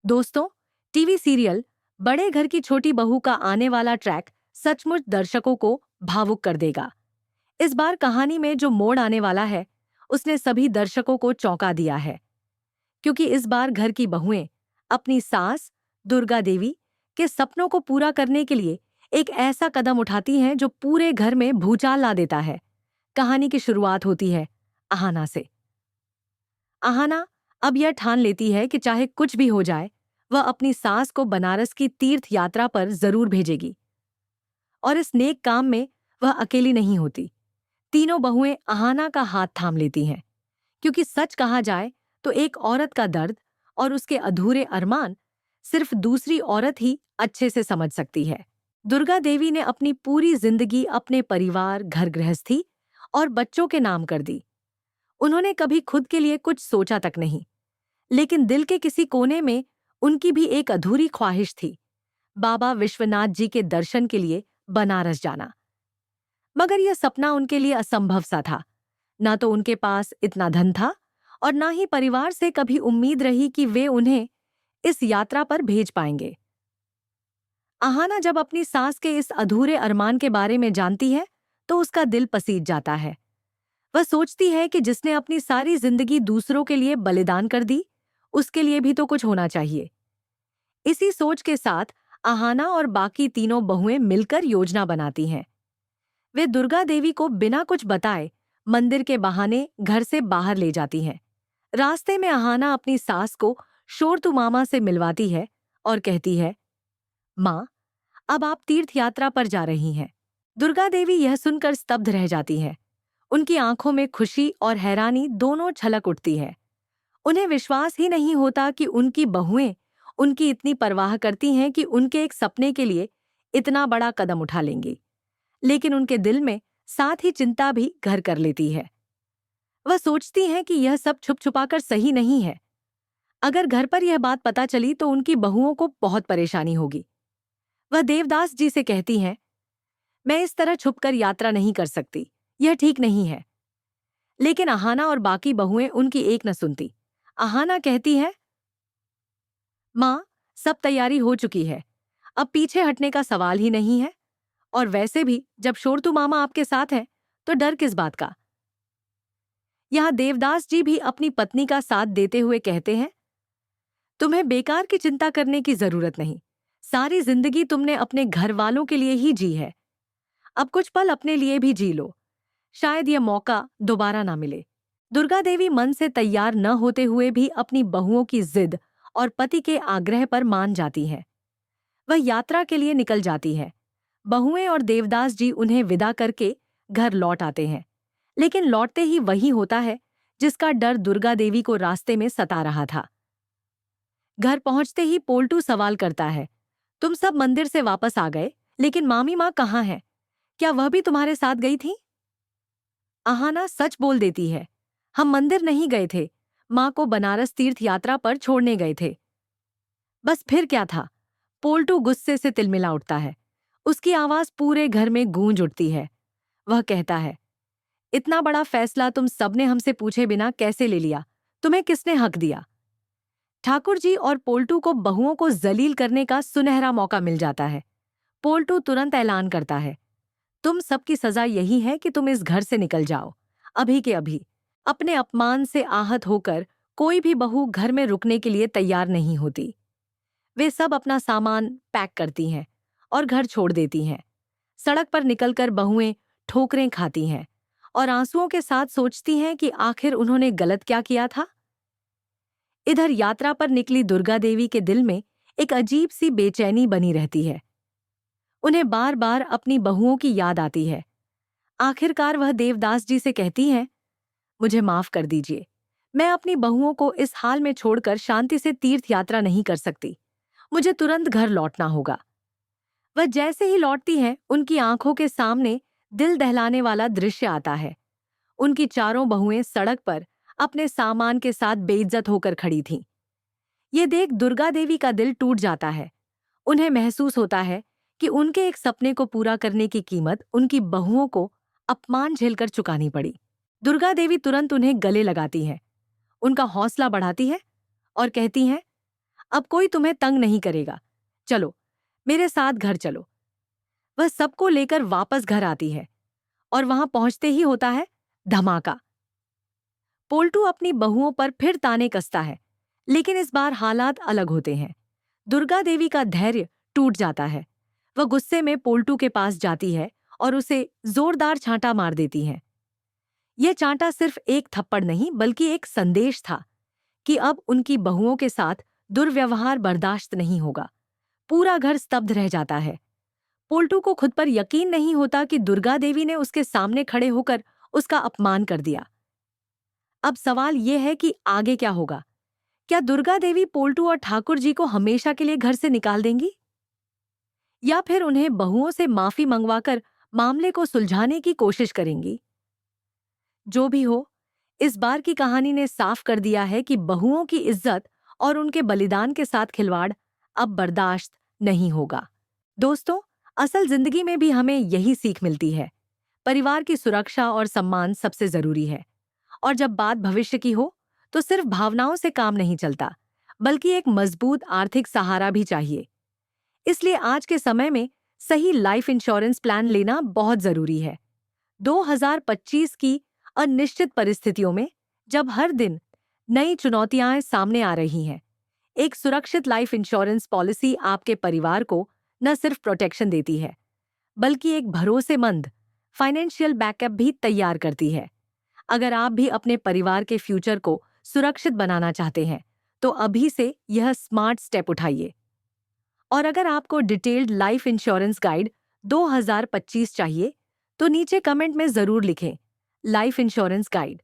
दोस्तों, TV serial बड़े घर की छोटी बहू का आने वाला ट्रैक सचमुच दर्शकों को भावुक कर देगा। इस बार कहानी में जो मोड़ आने वाला है, उसने सभी दर्शकों को चौंका दिया है। क्योंकि इस बार घर की बहुएं अपनी सास दुर्गा देवी के सपनों को पूरा करने के लिए एक ऐसा कदम उठाती हैं जो पूरे घर में भूचाल ला देता है। कहानी की शुरुआत होती है आहाना से। आहाना अब यह ठान लेती है कि चाहे कुछ भी हो जाए, वह अपनी सास को बनारस की तीर्थ यात्रा पर जरूर भेजेगी। और इस नेक काम में वह अकेली नहीं होती। तीनों बहुएं आहाना का हाथ थाम लेती हैं, क्योंकि सच कहा जाए तो एक औरत का दर्द और उसके अधूरे अरमान सिर्फ दूसरी औरत ही अच्छे से समझ सकती है। दुर्गा देवी ने अपनी पूरी जिंदगी अपने परिवार, घर गृहस्थी और बच्चों के नाम कर दी। उन्होंने कभी खुद के लिए कुछ सोचा तक नहीं, लेकिन दिल के किसी कोने में उनकी भी एक अधूरी ख्वाहिश थी, बाबा विश्वनाथ जी के दर्शन के लिए बनारस जाना। मगर यह सपना उनके लिए असंभव सा था। ना तो उनके पास इतना धन था और ना ही परिवार से कभी उम्मीद रही कि वे उन्हें इस यात्रा पर भेज पाएंगे। आहाना जब अपनी सास के इस अधूरे अरमान के बारे में जानती है तो उसका दिल पसीज जाता है। वह सोचती है कि जिसने अपनी सारी जिंदगी दूसरों के लिए बलिदान कर दी, उसके लिए भी तो कुछ होना चाहिए। इसी सोच के साथ आहाना और बाकी तीनों बहुएं मिलकर योजना बनाती हैं। वे दुर्गा देवी को बिना कुछ बताए मंदिर के बहाने घर से बाहर ले जाती हैं। रास्ते में आहाना अपनी सास को शोरतु मामा से मिलवाती है और कहती है, माँ, अब आप तीर्थ यात्रा पर जा रही हैं। दुर्गा देवी यह सुनकर स्तब्ध रह जाती है। उनकी आंखों में खुशी और हैरानी दोनों छलक उठती है। उन्हें विश्वास ही नहीं होता कि उनकी बहुएं उनकी इतनी परवाह करती हैं कि उनके एक सपने के लिए इतना बड़ा कदम उठा लेंगी। लेकिन उनके दिल में साथ ही चिंता भी घर कर लेती है। वह सोचती हैं कि यह सब छुप छुपाकर सही नहीं है। अगर घर पर यह बात पता चली तो उनकी बहुओं को बहुत परेशानी होगी। वह देवदास जी से कहती हैं, मैं इस तरह छुपकर यात्रा नहीं कर सकती, यह ठीक नहीं है। लेकिन आहाना और बाकी बहुएं उनकी एक न सुनती। आहाना कहती है, माँ, सब तैयारी हो चुकी है, अब पीछे हटने का सवाल ही नहीं है। और वैसे भी जब शोरतु मामा आपके साथ हैं तो डर किस बात का। यहाँ देवदास जी भी अपनी पत्नी का साथ देते हुए कहते हैं, तुम्हें बेकार की चिंता करने की जरूरत नहीं। सारी जिंदगी तुमने अपने घर वालों के लिए ही जी है, अब कुछ पल अपने लिए भी जी लो। शायद यह मौका दोबारा ना मिले। दुर्गा देवी मन से तैयार न होते हुए भी अपनी बहुओं की जिद और पति के आग्रह पर मान जाती है। वह यात्रा के लिए निकल जाती है। बहुएं और देवदास जी उन्हें विदा करके घर लौट आते हैं। लेकिन लौटते ही वही होता है जिसका डर दुर्गा देवी को रास्ते में सता रहा था। घर पहुंचते ही पोल्टू सवाल करता है, तुम सब मंदिर से वापस आ गए, लेकिन मामी माँ कहाँ है? क्या वह भी तुम्हारे साथ गई थी? आहाना सच बोल देती है, हम मंदिर नहीं गए थे, माँ को बनारस तीर्थ यात्रा पर छोड़ने गए थे। बस फिर क्या था? पोल्टू गुस्से से तिलमिला उठता है। उसकी आवाज पूरे घर में गूंज उठती है। वह कहता है, इतना बड़ा फैसला तुम सबने हमसे पूछे बिना कैसे ले लिया? तुम्हें किसने हक दिया? ठाकुर जी और पोल्टू को बहुओं को जलील करने का सुनहरा मौका मिल जाता है। पोल्टू तुरंत ऐलान करता है, तुम सबकी सजा यही है कि तुम इस घर से निकल जाओ, अभी के अभी। अपने अपमान से आहत होकर कोई भी बहू घर में रुकने के लिए तैयार नहीं होती। वे सब अपना सामान पैक करती हैं और घर छोड़ देती हैं। सड़क पर निकलकर बहुएं ठोकरें खाती हैं और आंसुओं के साथ सोचती हैं कि आखिर उन्होंने गलत क्या किया था। इधर यात्रा पर निकली दुर्गा देवी के दिल में एक अजीब सी बेचैनी बनी रहती है। उन्हें बार बार अपनी बहुओं की याद आती है। आखिरकार वह देवदास जी से कहती हैं, मुझे माफ कर दीजिए, मैं अपनी बहुओं को इस हाल में छोड़कर शांति से तीर्थ यात्रा नहीं कर सकती। मुझे तुरंत घर लौटना होगा। वह जैसे ही लौटती हैं, उनकी आंखों के सामने दिल दहलाने वाला दृश्य आता है। उनकी चारों बहुएं सड़क पर अपने सामान के साथ बेइज्जत होकर खड़ी थीं। ये देख दुर्गा देवी का दिल टूट जाता है। उन्हें महसूस होता है कि उनके एक सपने को पूरा करने की कीमत उनकी बहुओं को अपमान झेलकर चुकानी पड़ी। दुर्गा देवी तुरंत उन्हें गले लगाती है, उनका हौसला बढ़ाती है और कहती हैं, अब कोई तुम्हें तंग नहीं करेगा। चलो, मेरे साथ घर चलो। वह सबको लेकर वापस घर आती है और वहां पहुंचते ही होता है धमाका। पोल्टू अपनी बहुओं पर फिर ताने कसता है, लेकिन इस बार हालात अलग होते हैं। दुर्गा देवी का धैर्य टूट जाता है। वह गुस्से में पोल्टू के पास जाती है और उसे जोरदार चांटा मार देती है। यह चांटा सिर्फ एक थप्पड़ नहीं बल्कि एक संदेश था कि अब उनकी बहुओं के साथ दुर्व्यवहार बर्दाश्त नहीं होगा। पूरा घर स्तब्ध रह जाता है। पोल्टू को खुद पर यकीन नहीं होता कि दुर्गा देवी ने उसके सामने खड़े होकर उसका अपमान कर दिया। अब सवाल यह है कि आगे क्या होगा? क्या दुर्गा देवी पोल्टू और ठाकुर जी को हमेशा के लिए घर से निकाल देंगी, या फिर उन्हें बहुओं से माफी मंगवाकर मामले को सुलझाने की कोशिश करेंगी? जो भी हो, इस बार की कहानी ने साफ कर दिया है कि बहुओं की इज्जत और उनके बलिदान के साथ खिलवाड़ अब बर्दाश्त नहीं होगा। दोस्तों, असल जिंदगी में भी हमें यही सीख मिलती है। परिवार की सुरक्षा और सम्मान सबसे जरूरी है। और जब बात भविष्य की हो, तो सिर्फ भावनाओं से काम नहीं चलता, बल्कि एक मजबूत आर्थिक सहारा भी चाहिए। इसलिए आज के समय में सही लाइफ इंश्योरेंस प्लान लेना बहुत जरूरी है। 2025 की अनिश्चित परिस्थितियों में, जब हर दिन नई चुनौतियां सामने आ रही हैं, एक सुरक्षित लाइफ इंश्योरेंस पॉलिसी आपके परिवार को न सिर्फ प्रोटेक्शन देती है, बल्कि एक भरोसेमंद फाइनेंशियल बैकअप भी तैयार करती है। अगर आप भी अपने परिवार के फ्यूचर को सुरक्षित बनाना चाहते हैं, तो अभी से यह स्मार्ट स्टेप उठाइए। और अगर आपको डिटेल्ड लाइफ इंश्योरेंस गाइड 2025 चाहिए, तो नीचे कमेंट में जरूर लिखें लाइफ इंश्योरेंस गाइड।